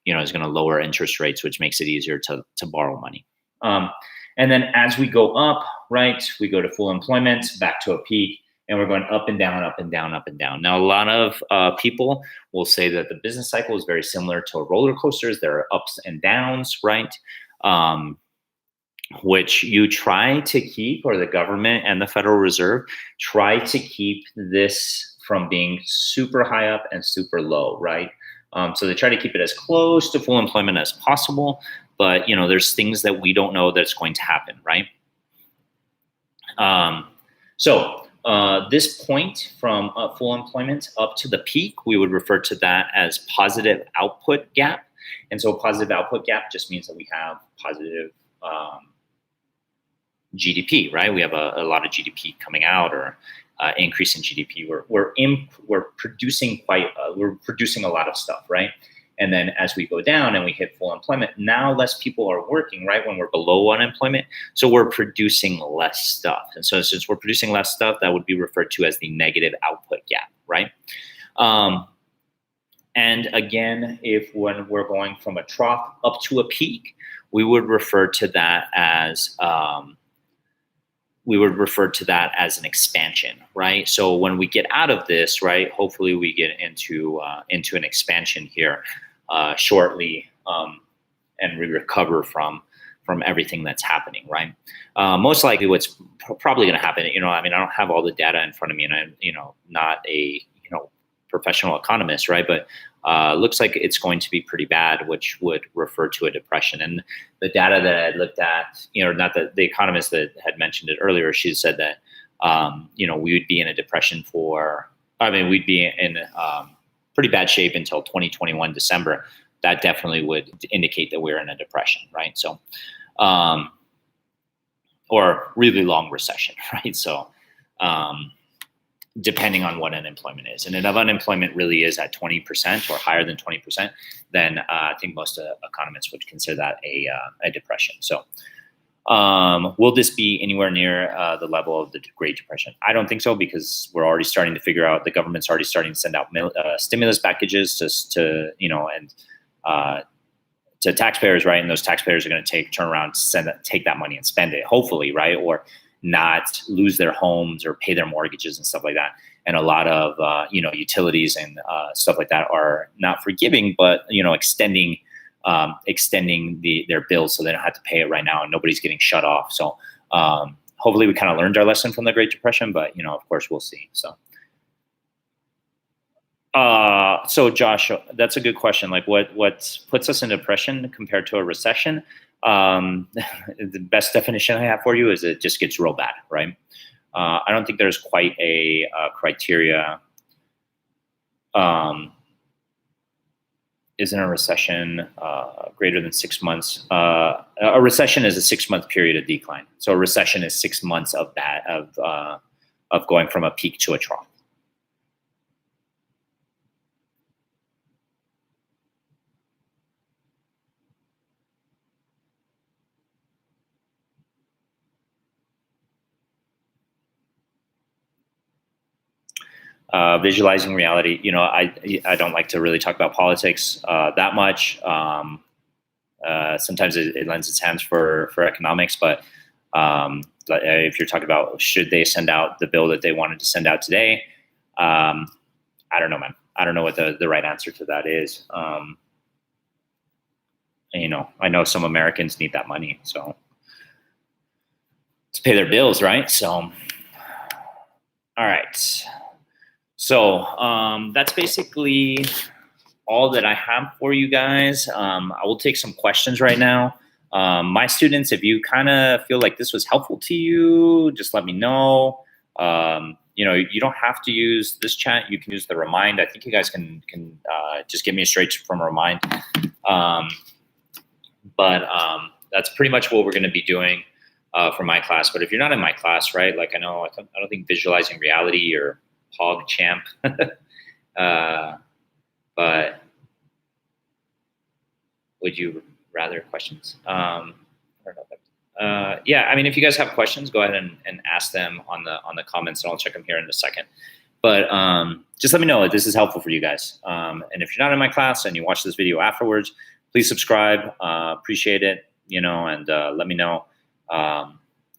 is going to lower interest rates, which makes it easier to borrow money. And then as we go up, right, we go to full employment, back to a peak, and we're going up and down, up and down, up and down. Now, a lot of people will say that the business cycle is very similar to roller coasters. There are ups and downs, right? Which you try to keep, or the government and the Federal Reserve try to keep this from being super high up and super low, right? So they try to keep it as close to full employment as possible. But, there's things that we don't know that's going to happen, right? So this point from full employment up to the peak, we would refer to that as positive output gap. And so positive output gap just means that we have positive GDP, right? We have a lot of GDP coming out, or increase in GDP. We're producing we're producing a lot of stuff, right? And then as we go down and we hit full employment, now less people are working, right? When we're below unemployment, so we're producing less stuff. And so since we're producing less stuff, that would be referred to as the negative output gap, right? And again, when we're going from a trough up to a peak, we would refer to that as an expansion, right? So when we get out of this, right, hopefully we get into an expansion here shortly, and we recover from everything that's happening, right? Most likely, what's probably going to happen, I don't have all the data in front of me, and I'm not a professional economist, right? But looks like it's going to be pretty bad, which would refer to a depression. And the data that I looked at, not that the economist that had mentioned it earlier, she said that, we would be in a depression we'd be in pretty bad shape until 2021 December. That definitely would indicate that we're in a depression, right? So, or really long recession, right? So, depending on what unemployment is. And if unemployment really is at 20% or higher than 20%, then I think most economists would consider that a depression. So will this be anywhere near the level of the Great Depression? I don't think so, because we're already starting to figure out, the government's already starting to send out stimulus packages to taxpayers, right? And those taxpayers are going to take that money and spend it, hopefully, right? Or not lose their homes or pay their mortgages and stuff like that. And a lot of utilities and stuff like that are not forgiving, but extending their bills so they don't have to pay it right now, and nobody's getting shut off. So hopefully we kind of learned our lesson from the Great Depression, but of course we'll see. So Josh, that's a good question. Like what puts us in depression compared to a recession? the best definition I have for you is it just gets real bad, right? I don't think there's quite a criteria. Isn't a recession greater than 6 months? A recession is a 6-month period of decline. So a recession is 6 months of that of going from a peak to a trough. Visualizing reality. You know, I don't like to really talk about politics that much. Sometimes it lends its hands for economics, but if you're talking about should they send out the bill that they wanted to send out today, I don't know, man. I don't know what the right answer to that is. You know, I know some Americans need that money, so to pay their bills, right? So, all right. So that's basically all that I have for you guys. I will take some questions right now. My students, if you kind of feel like this was helpful to you, just let me know. You know, you don't have to use this chat. You can use the Remind. I think you guys can just get me straight from Remind. But that's pretty much what we're going to be doing for my class. But if you're not in my class, right, like I don't think visualizing reality or Hog Champ, but would you rather questions? I don't know. Yeah, I mean, if you guys have questions, go ahead and ask them on the comments, and I'll check them here in a second. But just let me know if this is helpful for you guys. And if you're not in my class and you watch this video afterwards, please subscribe. Appreciate it, you know, and let me know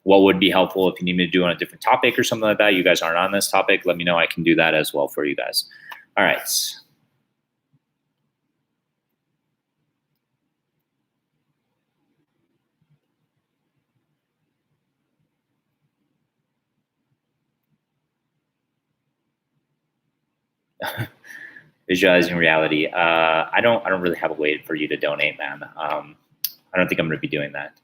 what would be helpful if you need me to do on a different topic or something like that. You guys aren't on this topic, let me know. I can do that as well for you guys. All right. Visualizing reality. I don't really have a way for you to donate, man. I don't think I'm going to be doing that.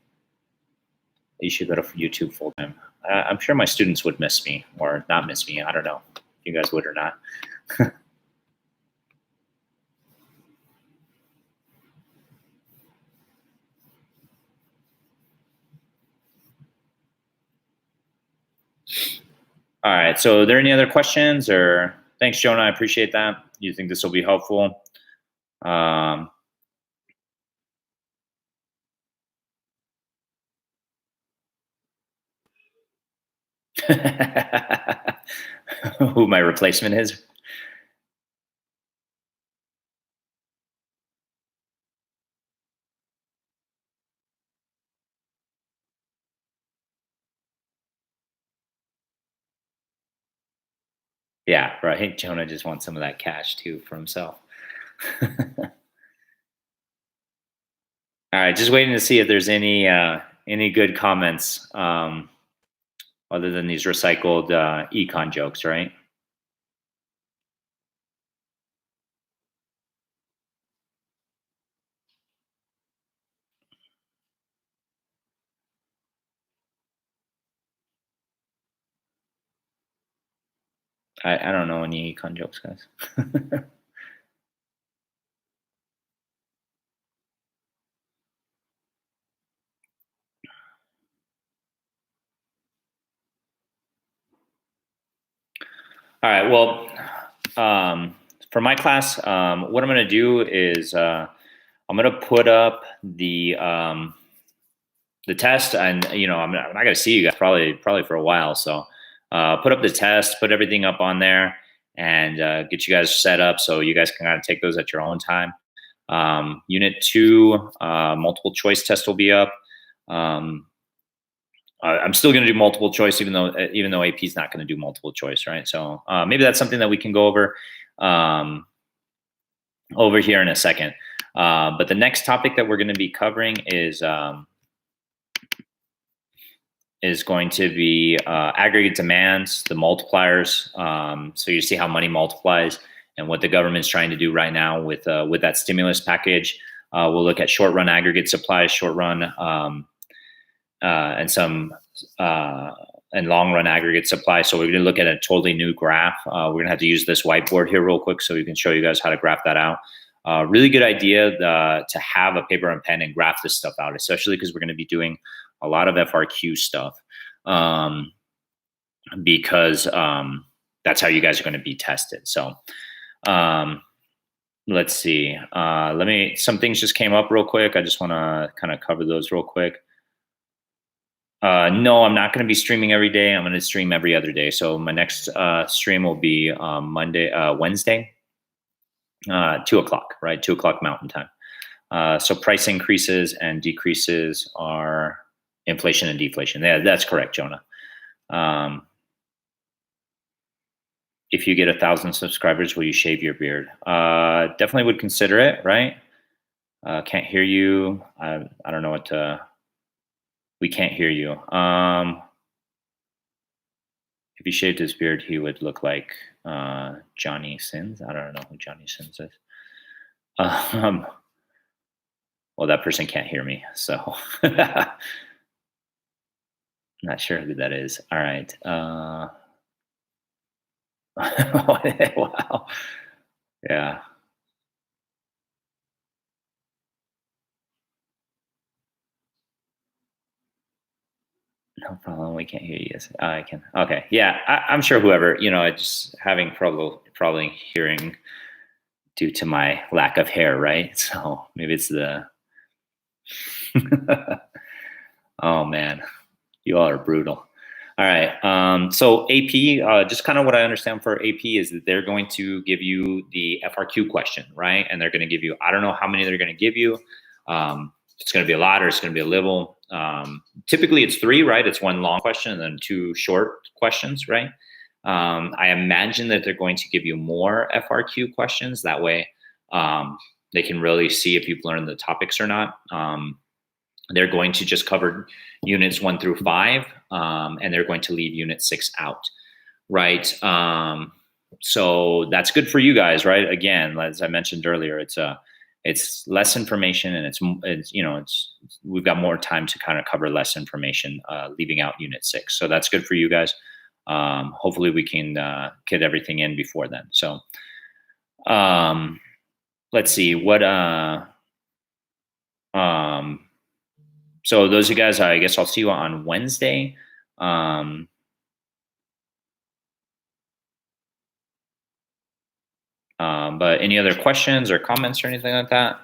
You should go to YouTube full time. I'm sure my students would miss me or not miss me. I don't know if you guys would or not. All right. So are there any other questions or thanks, Jonah. I appreciate that. You think this will be helpful? Who my replacement is? Yeah, right. Jonah just wants some of that cash too for himself. All right, just waiting to see if there's any good comments other than these recycled econ jokes, right? I don't know any econ jokes, guys. All right, well, for my class, what I'm going to do is I'm going to put up the test, and you know I'm not going to see you guys probably for a while, so put up the test, put everything up on there, and get you guys set up so you guys can kind of take those at your own time. Unit 2 multiple choice test will be up. I'm still going to do multiple choice, even though AP is not going to do multiple choice, right? So maybe that's something that we can go over here in a second. But the next topic that we're going to be covering is going to be aggregate demands, the multipliers. So you see how money multiplies and what the government's trying to do right now with that stimulus package. We'll look at short run aggregate supplies, short run, and some and long run aggregate supply. So we're going to look at a totally new graph. We're going to have to use this whiteboard here real quick so we can show you guys how to graph that out. Really good idea to have a paper and pen and graph this stuff out, especially because we're going to be doing a lot of FRQ stuff, because that's how you guys are going to be tested. So let's see. Some things just came up real quick. I just want to kind of cover those real quick. No, I'm not going to be streaming every day. I'm going to stream every other day. So my next stream will be Wednesday, 2 o'clock, right? 2 o'clock Mountain Time. So price increases and decreases are inflation and deflation. Yeah, that's correct, Jonah. If you get 1,000 subscribers, will you shave your beard? Definitely would consider it, right? Can't hear you. I don't know what to... We can't hear you. If he shaved his beard, he would look like Johnny Sins. I don't know who Johnny Sins is. Well, that person can't hear me, so not sure who that is. All right. Wow. Yeah. No problem. We can't hear you. Yes, I can. Okay. Yeah, I'm sure whoever, just having probably hearing due to my lack of hair, right? So maybe it's the. Oh man, you all are brutal. All right. So AP, just kind of what I understand for AP is that they're going to give you the FRQ question, right? And they're going to give you, I don't know how many they're going to give you. It's going to be a lot or it's going to be a little. Typically it's 3, right? It's 1 long question and then 2 short questions, right? I imagine that they're going to give you more FRQ questions. That way they can really see if you've learned the topics or not. They're going to just cover units 1 through 5, and they're going to leave unit 6 out, right? So that's good for you guys, right? Again, as I mentioned earlier, it's less information, and we've got more time to kind of cover less information, leaving out unit 6. So that's good for you guys. Hopefully we can get everything in before then. So let's see what. So those of you guys, I guess I'll see you on Wednesday. But any other questions or comments or anything like that?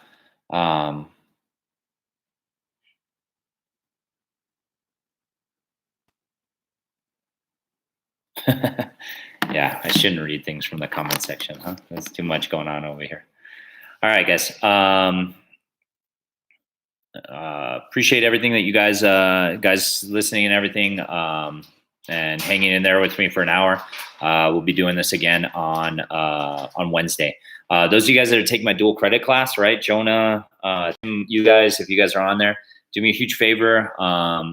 Yeah, I shouldn't read things from the comment section, huh? There's too much going on over here. All right, guys. Appreciate everything that you guys listening and everything, and hanging in there with me for an hour. We'll be doing this again on Wednesday. Those of you guys that are taking my dual credit class, right? Jonah, you guys, if you guys are on there, do me a huge favor.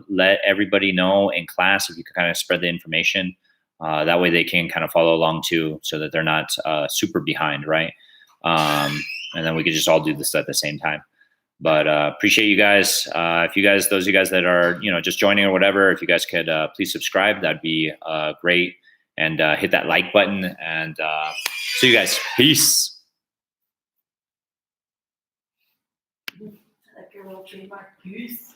Let everybody know in class if you can kind of spread the information. That way they can kind of follow along too, so that they're not super behind, right? And then we could just all do this at the same time. But appreciate you guys. If you guys, those of you guys that are, just joining or whatever, if you guys could please subscribe, that'd be great. And hit that like button. And see you guys. Peace. Like your little trademark. Peace.